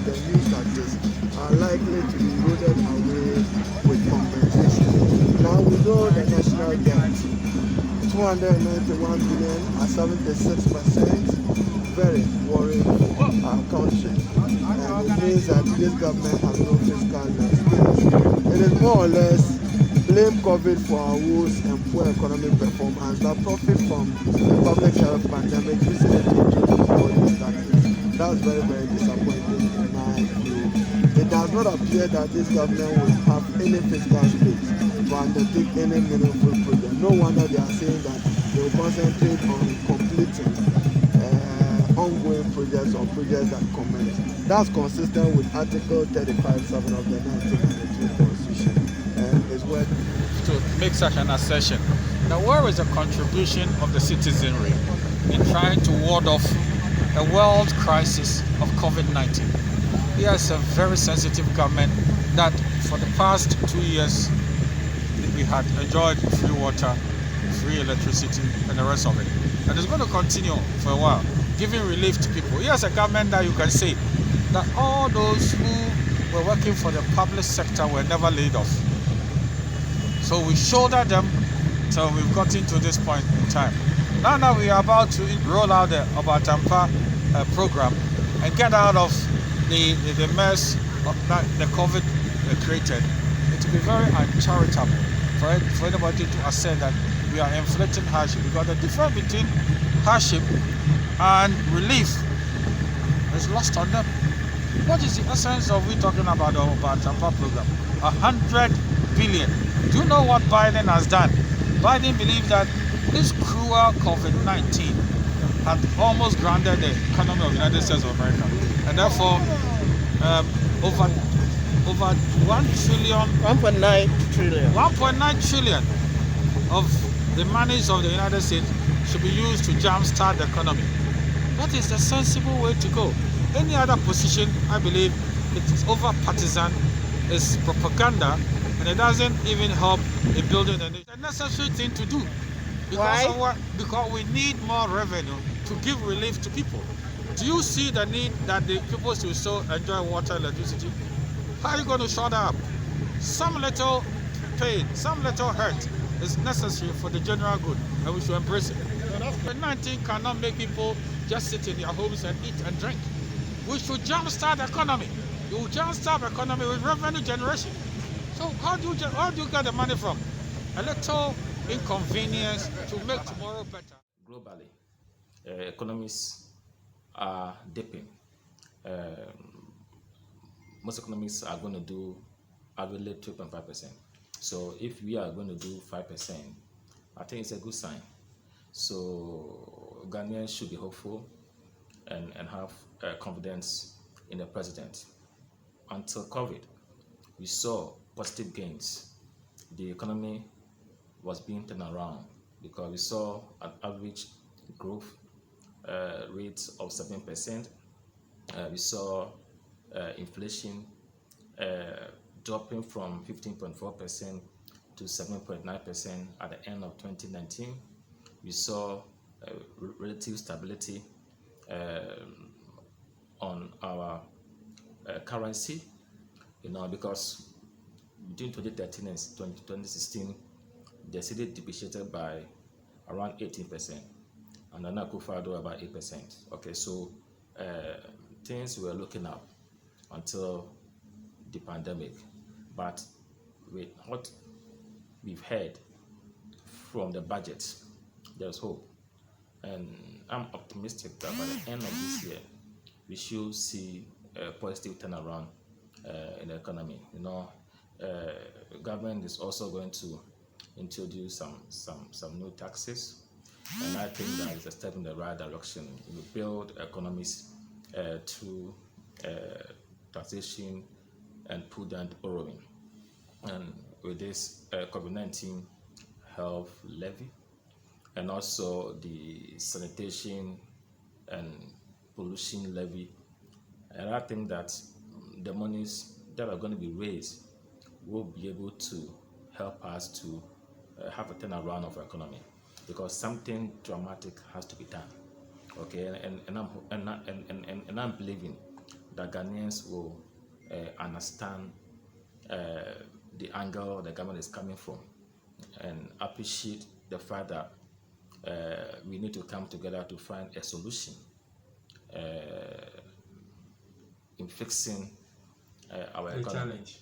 the new taxes are likely to be eroded away with compensation. Now we know the national debt, 291 billion at 76%, very worrying for our country. And it means that this government has no fiscal experience. It is more or less blame COVID for our woes and poor economic performance, but profit from the public health pandemic using it to introduce all these taxes. That's very, very disappointing in my view. It does not appear that this government will have any fiscal space to undertake any meaningful project. No wonder they are saying that they will concentrate on completing ongoing projects or projects that commence. That's consistent with Article 35(7) of the 1992 Constitution and is what To make such an assertion. Now, where is the contribution of the citizenry in trying to ward off a world crisis of COVID-19? Here's a very sensitive government that for the past 2 years we had enjoyed free water, free electricity, and the rest of it. And it's going to continue for a while, giving relief to people. Here's a government that you can say that all those who were working for the public sector were never laid off. So we shoulder them till we've gotten to this point in time. Now we are about to roll out the Obatampa program and get out of the mess that the COVID created. It will be very uncharitable for anybody to assert that we are inflicting hardship, because the difference between hardship and relief is lost on them. What is the essence of we talking about the Obatampa program? 100 billion. Do you know what Biden has done? Biden believes that this cruel COVID-19 had almost grounded the economy of the United States of America, and therefore over 1 trillion, 1.9 trillion. 1.9 trillion of the monies of the United States should be used to jumpstart the economy. That is the sensible way to go. Any other position, I believe, it is over partisan, it's propaganda, and it doesn't even help in building the nation. The necessary thing to do. Because of what? Because we need more revenue to give relief to people. Do you see the need that the people should still enjoy water, electricity? How are you going to shut that up? Some little pain, some little hurt is necessary for the general good, and we should embrace it. COVID-19 cannot make people just sit in their homes and eat and drink. We should jumpstart the economy. You will jumpstart the economy with revenue generation. So how do you get the money from? A little inconvenience to make tomorrow better. Globally, economies are dipping. Most economies are going to do average 2.5%. So if we are going to do 5%, I think it's a good sign. So Ghanaians should be hopeful and have confidence in the president. Until COVID, we saw positive gains. The economy was being turned around because we saw an average growth rate of 7%. We saw inflation dropping from 15.4% to 7.9% at the end of 2019. We saw relative stability on our currency, because between 2013 and 2016, the cedi depreciated by around 18%, and Nana Akufo-Addo about 8%. Okay, so things were looking up until the pandemic, but with what we've heard from the budget, there's hope, and I'm optimistic that by the end of this year, we should see a positive turnaround in the economy. Government is also going to introduce some new taxes, and I think that is a step in the right direction. We build economies through taxation and prudent borrowing. And with this COVID-19 health levy, and also the sanitation and pollution levy, and I think that the monies that are going to be raised will be able to help us to have a turnaround of our economy, because something dramatic has to be done. Okay, and I'm believing that Ghanaians will understand the angle the government is coming from and appreciate the fact that we need to come together to find a solution in fixing our The economy. challenge.